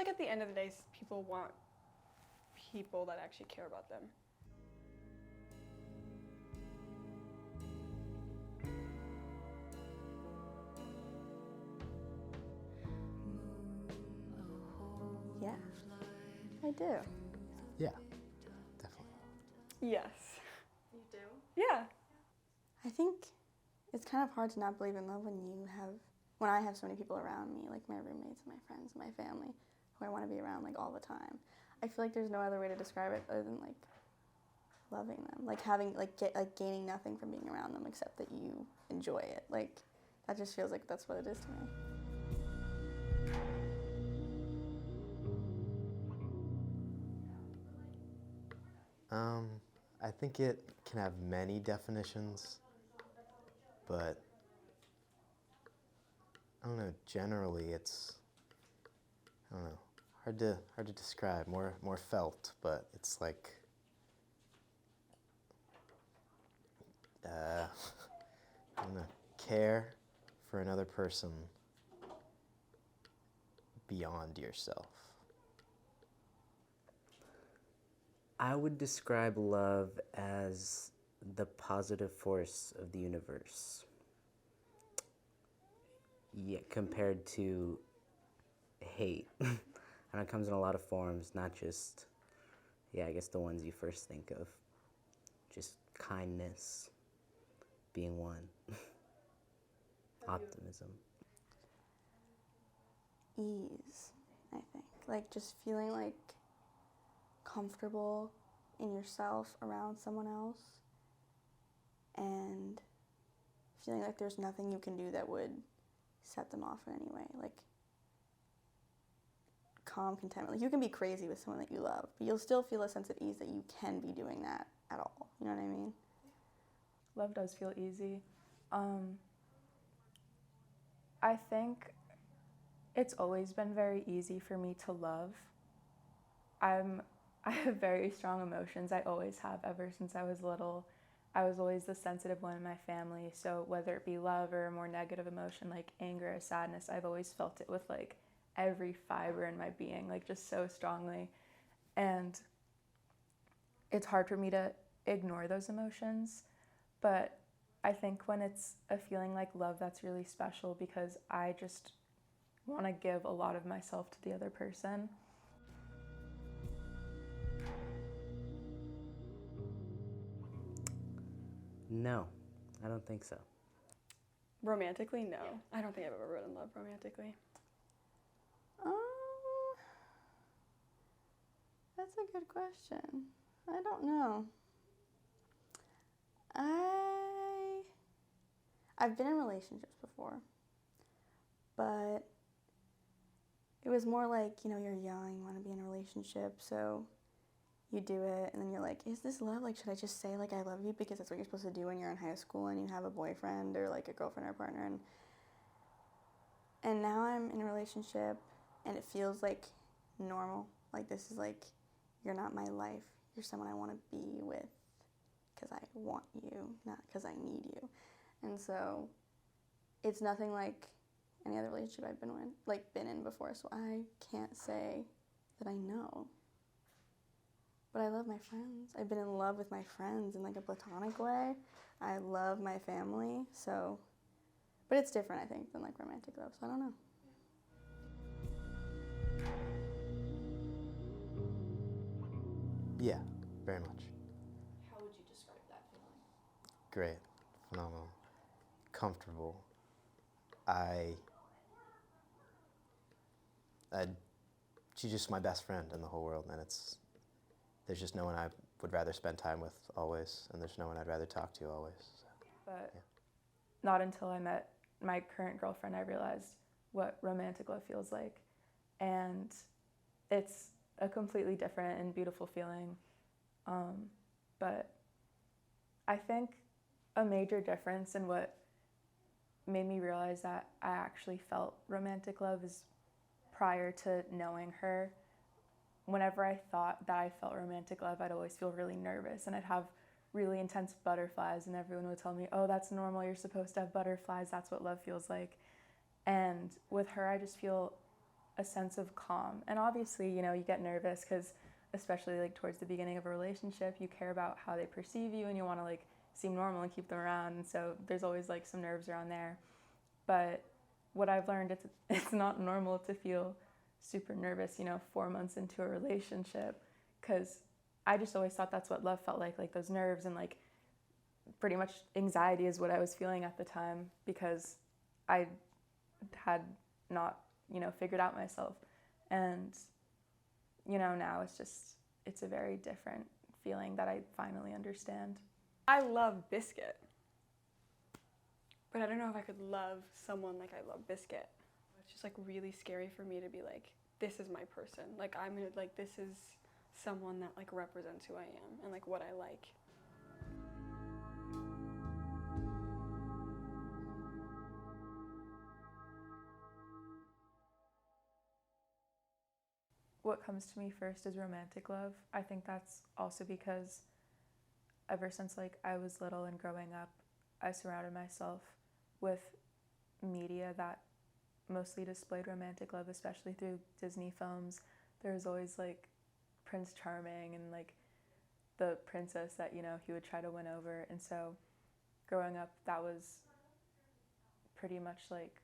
like at the end of the day, people want people that actually care about them. Yeah, I do. Yeah, definitely. Yes. You do? Yeah. I think it's kind of hard to not believe in love when I have so many people around me, like my roommates and my friends and my family, who I want to be around like all the time. I feel like there's no other way to describe it other than like loving them, like having gaining nothing from being around them except that you enjoy it. Like that just feels like that's what it is to me. I think it can have many definitions, but I don't know, generally it's, I don't know, hard to describe, more felt, but it's like, I don't know, care for another person beyond yourself. I would describe love as the positive force of the universe. Yeah, compared to hate. And it comes in a lot of forms, not just, I guess the ones you first think of. Just kindness, being one, optimism. Ease, I think. Like just feeling like comfortable in yourself around someone else and feeling like there's nothing you can do that would set them off in any way. Like calm contentment. Like you can be crazy with someone that you love, but you'll still feel a sense of ease that you can be doing that at all. You know what I mean? Love does feel easy. I think it's always been very easy for me to love. I have very strong emotions. I always have ever since I was little. I was always the sensitive one in my family. So whether it be love or a more negative emotion like anger or sadness, I've always felt it with like every fiber in my being, like just so strongly. And it's hard for me to ignore those emotions. But I think when it's a feeling like love, that's really special because I just want to give a lot of myself to the other person. No, I don't think so. Romantically, no. I don't think I've ever been in love romantically. That's a good question. I don't know. I've been in relationships before, but it was more like, you know, you're young, you want to be in a relationship, so you do it, and then you're like, is this love? Like, should I just say, like, I love you? Because that's what you're supposed to do when you're in high school and you have a boyfriend or, like, a girlfriend or a partner. And now I'm in a relationship, and it feels, like, normal. Like, this is, like, you're not my life. You're someone I want to be with because I want you, not because I need you. And so it's nothing like any other relationship I've been in before, so I can't say that I know. But I love my friends. I've been in love with my friends in like a platonic way. I love my family, so, but it's different, I think, than like romantic love, so I don't know. Yeah, very much. How would you describe that feeling? Great, phenomenal, comfortable. She's just my best friend in the whole world, and there's just no one I would rather spend time with always, and there's no one I'd rather talk to always. So, But yeah. not until I met my current girlfriend, I realized what romantic love feels like. And it's a completely different and beautiful feeling. But I think a major difference in what made me realize that I actually felt romantic love is prior to knowing her. Whenever I thought that I felt romantic love, I'd always feel really nervous and I'd have really intense butterflies, and everyone would tell me, oh, that's normal, you're supposed to have butterflies, that's what love feels like. And with her, I just feel a sense of calm. And obviously, you know, you get nervous because especially like towards the beginning of a relationship, you care about how they perceive you and you want to like seem normal and keep them around. And so there's always like some nerves around there. But what I've learned, it's not normal to feel super nervous, you know, 4 months into a relationship, because I just always thought that's what love felt like those nerves and like pretty much anxiety is what I was feeling at the time because I had not, you know, figured out myself. And, you know, now it's a very different feeling that I finally understand. I love Biscuit, but I don't know if I could love someone like I love Biscuit. It's just like really scary for me to be like, this is my person. Like I'm gonna, like, this is someone that like represents who I am and like what I like. What comes to me first is romantic love. I think that's also because ever since like I was little and growing up, I surrounded myself with media that mostly displayed romantic love, especially through Disney films. There was always like Prince Charming and like the princess that, you know, he would try to win over. And so growing up, that was pretty much like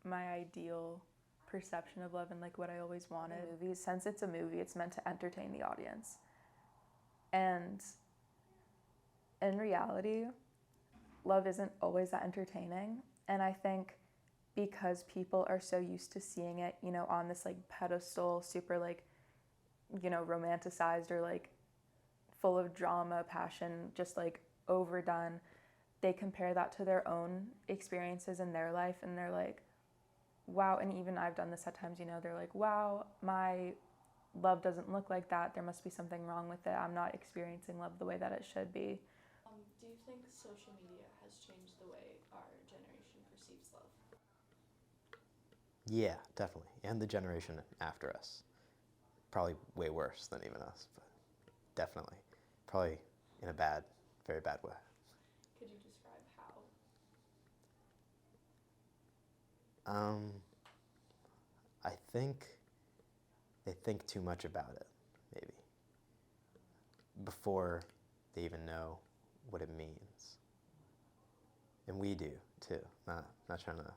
my ideal perception of love and like what I always wanted. Movies, since it's a movie, it's meant to entertain the audience. And in reality, love isn't always that entertaining. And I think because people are so used to seeing it, you know, on this like pedestal, super like, you know, romanticized or like full of drama, passion, just like overdone, they compare that to their own experiences in their life and they're like, wow, and even I've done this at times, you know, they're like, wow, my love doesn't look like that. There must be something wrong with it. I'm not experiencing love the way that it should be. Do you think social media has changed the way our generation perceives love? Yeah, definitely. And the generation after us. Probably way worse than even us, but definitely. Probably in a bad, very bad way. Could you describe how? I think they think too much about it, maybe, before they even know what it means. And we do, too. Not trying to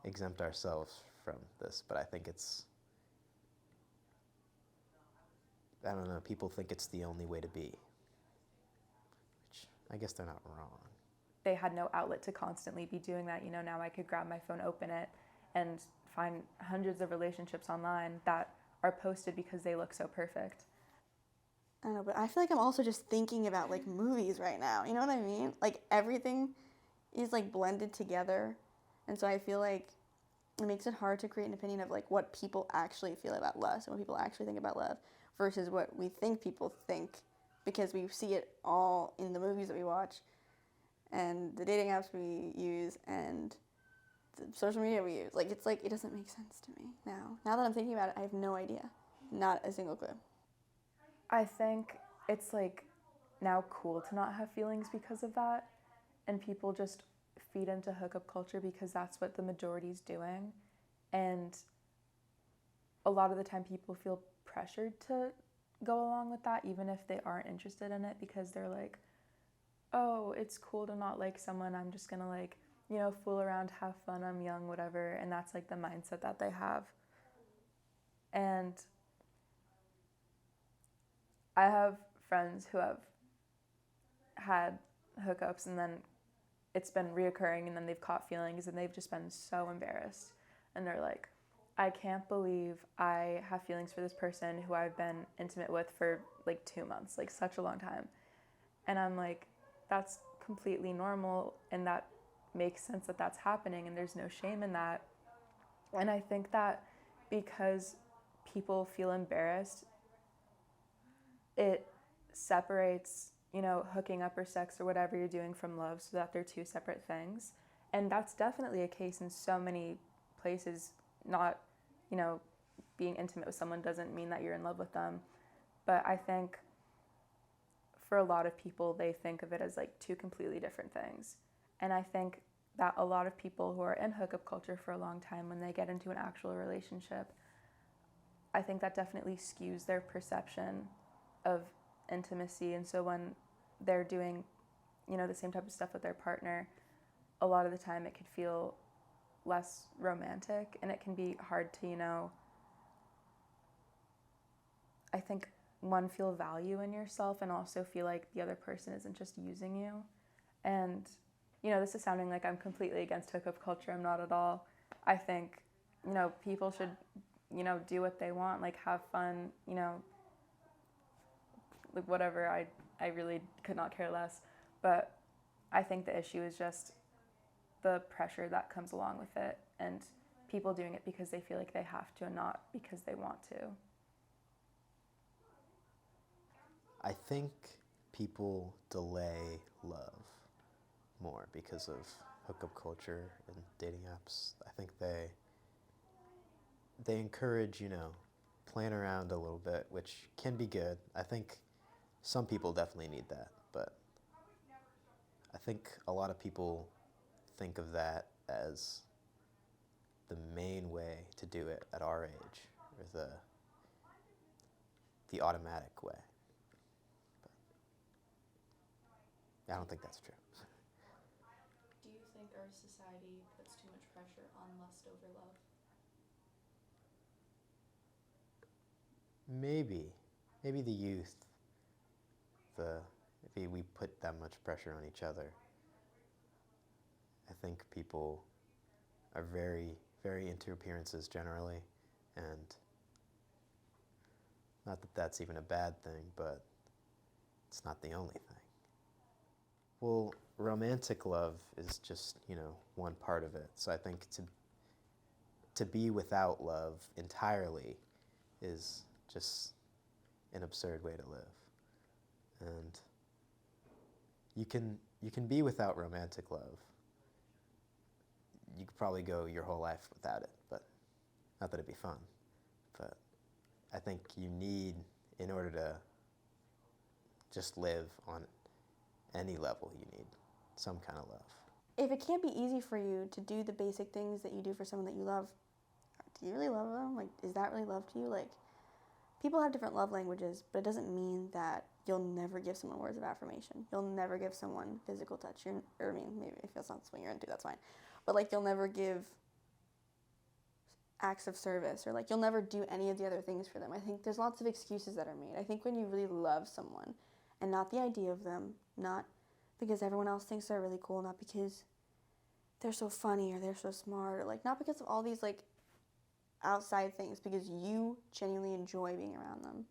exempt ourselves from this, but I think it's, I don't know, people think it's the only way to be, which I guess they're not wrong. They had no outlet to constantly be doing that. You know, now I could grab my phone, open it, and find hundreds of relationships online that are posted because they look so perfect. I don't know, but I feel like I'm also just thinking about like movies right now. You know what I mean? Like everything is like blended together. And so I feel like it makes it hard to create an opinion of like what people actually feel about love and what people actually think about love versus what we think people think because we see it all in the movies that we watch and the dating apps we use and the social media we use. Like, it's like, it doesn't make sense to me now. Now that I'm thinking about it, I have no idea. Not a single clue. I think it's like now cool to not have feelings because of that, and people just feed into hookup culture because that's what the majority's doing. And a lot of the time people feel pressured to go along with that even if they aren't interested in it because they're like, oh, it's cool to not like someone, I'm just gonna like, you know, fool around, have fun, I'm young, whatever. And that's like the mindset that they have. And I have friends who have had hookups and then it's been reoccurring and then they've caught feelings and they've just been so embarrassed. And they're like, I can't believe I have feelings for this person who I've been intimate with for like 2 months, like such a long time. And I'm like, that's completely normal and that makes sense that that's happening and there's no shame in that. And I think that because people feel embarrassed, it separates, you know, hooking up or sex or whatever you're doing from love so that they're two separate things. And that's definitely a case in so many places. Not, you know, being intimate with someone doesn't mean that you're in love with them. But I think for a lot of people, they think of it as like two completely different things. And I think that a lot of people who are in hookup culture for a long time, when they get into an actual relationship, I think that definitely skews their perception of intimacy. And so when they're doing, the same type of stuff with their partner, a lot of the time it could feel less romantic, and it can be hard to, I think, one, feel value in yourself and also feel like the other person isn't just using you. And, this is sounding like I'm completely against hookup culture. I'm not at all. I think, people should, do what they want, like have fun, like whatever. I really could not care less. But I think the issue is just the pressure that comes along with it, and people doing it because they feel like they have to and not because they want to. I think people delay love more because of hookup culture and dating apps. I think they encourage, playing around a little bit, which can be good. I think some people definitely need that, but I think a lot of people think of that as the main way to do it at our age, or the automatic way. But I don't think that's true. Do you think our society puts too much pressure on lust over love? Maybe the youth, maybe we put that much pressure on each other. I think people are very, very into appearances generally, and not that that's even a bad thing, but it's not the only thing. Well, romantic love is just, one part of it. So I think to be without love entirely is just an absurd way to live. And you can be without romantic love. You could probably go your whole life without it, but not that it'd be fun. But I think you need, in order to just live on any level, you need some kind of love. If it can't be easy for you to do the basic things that you do for someone that you love, do you really love them? Like, is that really love to you? Like, people have different love languages, but it doesn't mean that you'll never give someone words of affirmation. You'll never give someone physical touch. Maybe if that's not something you're into, that's fine. But, like, you'll never give acts of service, or, like, you'll never do any of the other things for them. I think there's lots of excuses that are made. I think when you really love someone, and not the idea of them, not because everyone else thinks they're really cool, not because they're so funny or they're so smart, or, like, not because of all these, like, outside things, because you genuinely enjoy being around them.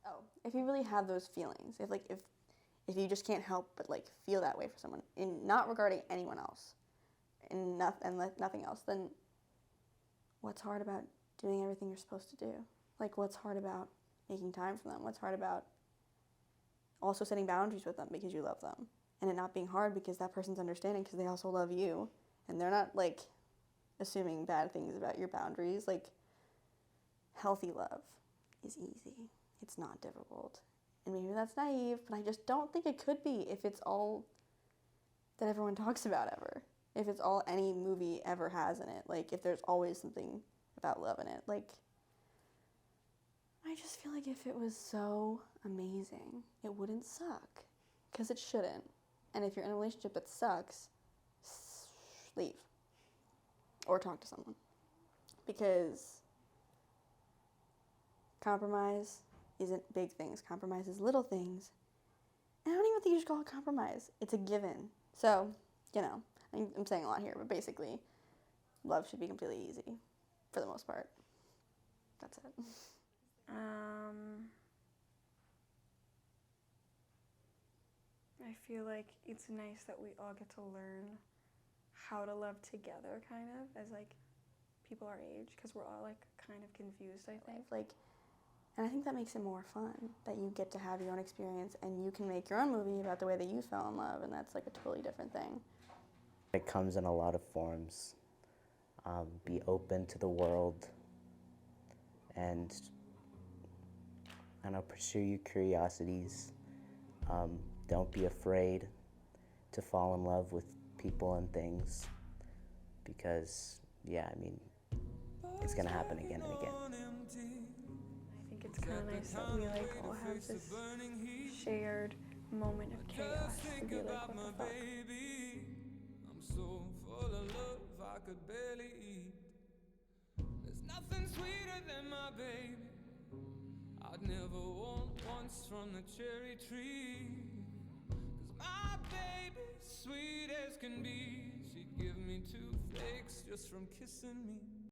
Oh, if you really have those feelings, if you just can't help but, like, feel that way for someone, in not regarding anyone else, and nothing else, then what's hard about doing everything you're supposed to do? Like, what's hard about making time for them? What's hard about also setting boundaries with them because you love them? And it not being hard because that person's understanding because they also love you. And they're not, like, assuming bad things about your boundaries. Like, healthy love is easy. It's not difficult. And maybe that's naive, but I just don't think it could be if it's all that everyone talks about ever. If it's all any movie ever has in it. Like, if there's always something about love in it. Like, I just feel like if it was so amazing, it wouldn't suck. Because it shouldn't. And if you're in a relationship that sucks, leave. Or talk to someone. Because compromise isn't big things. Compromise is little things. And I don't even think you should call it compromise. It's a given. So, I'm saying a lot here, but basically, love should be completely easy. For the most part. That's it. I feel like it's nice that we all get to learn how to love together, kind of, as, like, people our age, because we're all, like, kind of confused, I think. And I think that makes it more fun, that you get to have your own experience, and you can make your own movie about the way that you fell in love, and that's, like, a totally different thing. It comes in a lot of forms. Be open to the world, and pursue your curiosities. Don't be afraid to fall in love with people and things, because, it's gonna happen again and again. kind of nice that we like all have this shared moment of chaos to be like, what the fuck? I'm so full of love I could barely eat. There's nothing sweeter than my baby. I'd never want once from the cherry tree. 'Cause my baby's sweet as can be. She'd give me 2 flakes just from kissing me.